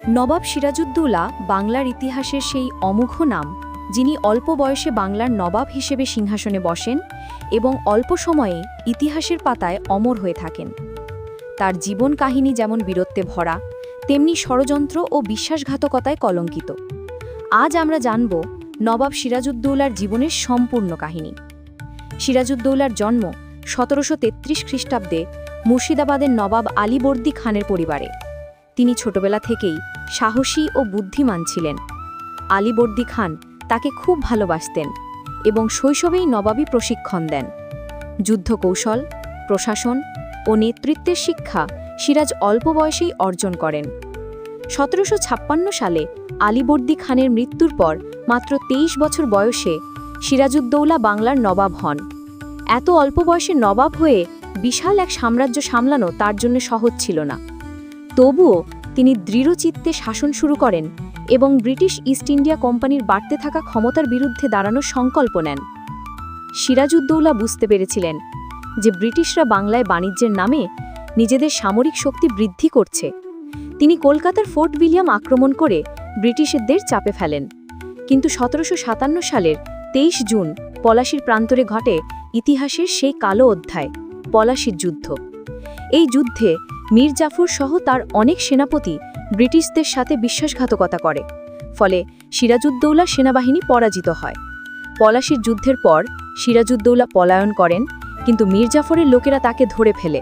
নবাব সিরাজউদ্দৌলা বাংলার ইতিহাসের সেই অমোঘ নাম, যিনি অল্প বয়সে বাংলার নবাব হিসেবে সিংহাসনে বসেন এবং অল্প সময়ে ইতিহাসের পাতায় অমর হয়ে থাকেন। তার জীবন কাহিনী যেমন বীরত্বে ভরা, তেমনি ষড়যন্ত্র ও বিশ্বাসঘাতকতায় কলঙ্কিত। আজ আমরা জানব নবাব সিরাজউদ্দৌলার জীবনের সম্পূর্ণ কাহিনী। সিরাজউদ্দৌলার জন্ম ১৭৩৩ খ্রিস্টাব্দে মুর্শিদাবাদের নবাব আলীবর্দী খানের পরিবারে। তিনি ছোটবেলা থেকেই সাহসী ও বুদ্ধিমান ছিলেন। আলীবর্দী খান তাকে খুব ভালোবাসতেন এবং শৈশবেই নবাবী প্রশিক্ষণ দেন। যুদ্ধ কৌশল, প্রশাসন ও নেতৃত্বের শিক্ষা সিরাজ অল্প বয়সেই অর্জন করেন। ১৭৫৬ সালে আলীবর্দী খানের মৃত্যুর পর মাত্র ২৩ বছর বয়সে সিরাজউদ্দৌলা বাংলার নবাব হন। এত অল্প বয়সে নবাব হয়ে বিশাল এক সাম্রাজ্য সামলানো তার জন্য সহজ ছিল না। তবুও তিনি দৃঢ়চিত্তে শাসন শুরু করেন এবং ব্রিটিশ ইস্ট ইন্ডিয়া কোম্পানির বাড়তে থাকা ক্ষমতার বিরুদ্ধে দাঁড়ানোর সংকল্প নেন। সিরাজউদ্দৌলা বুঝতে পেরেছিলেন যে ব্রিটিশরা বাংলায় বাণিজ্যের নামে নিজেদের সামরিক শক্তি বৃদ্ধি করছে। তিনি কলকাতার ফোর্ট উইলিয়াম আক্রমণ করে ব্রিটিশদের চাপে ফেলেন। কিন্তু ১৭৫৭ সালের ২৩ জুন পলাশীর প্রান্তরে ঘটে ইতিহাসের সেই কালো অধ্যায়, পলাশীর যুদ্ধ। এই যুদ্ধে মীর জাফর সহ তার অনেক সেনাপতি ব্রিটিশদের সাথে বিশ্বাসঘাতকতা করে, ফলে সিরাজউদ্দৌলা সেনাবাহিনী পরাজিত হয়। পলাশীর যুদ্ধের পর সিরাজউদ্দৌলা পলায়ন করেন, কিন্তু মীর জাফরের লোকেরা তাকে ধরে ফেলে।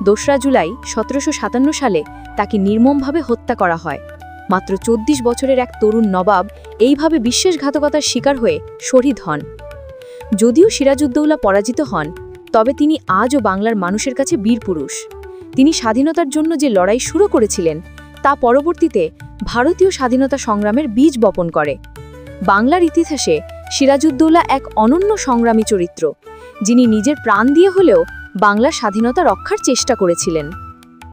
২রা জুলাই ১৭৫৭ সালে তাকে নির্মমভাবে হত্যা করা হয়। মাত্র ২৪ বছরের এক তরুণ নবাব এইভাবে বিশ্বাসঘাতকতার শিকার হয়ে শহীদ হন। যদিও সিরাজউদ্দৌলা পরাজিত হন, তবে তিনি আজও বাংলার মানুষের কাছে বীরপুরুষ। তিনি স্বাধীনতার জন্য যে লড়াই শুরু করেছিলেন, তা পরবর্তীতে ভারতীয় স্বাধীনতা সংগ্রামের বীজ বপন করে। বাংলার ইতিহাসে সিরাজউদ্দৌলা এক অনন্য সংগ্রামী চরিত্র, যিনি নিজের প্রাণ দিয়ে হলেও বাংলার স্বাধীনতা রক্ষার চেষ্টা করেছিলেন।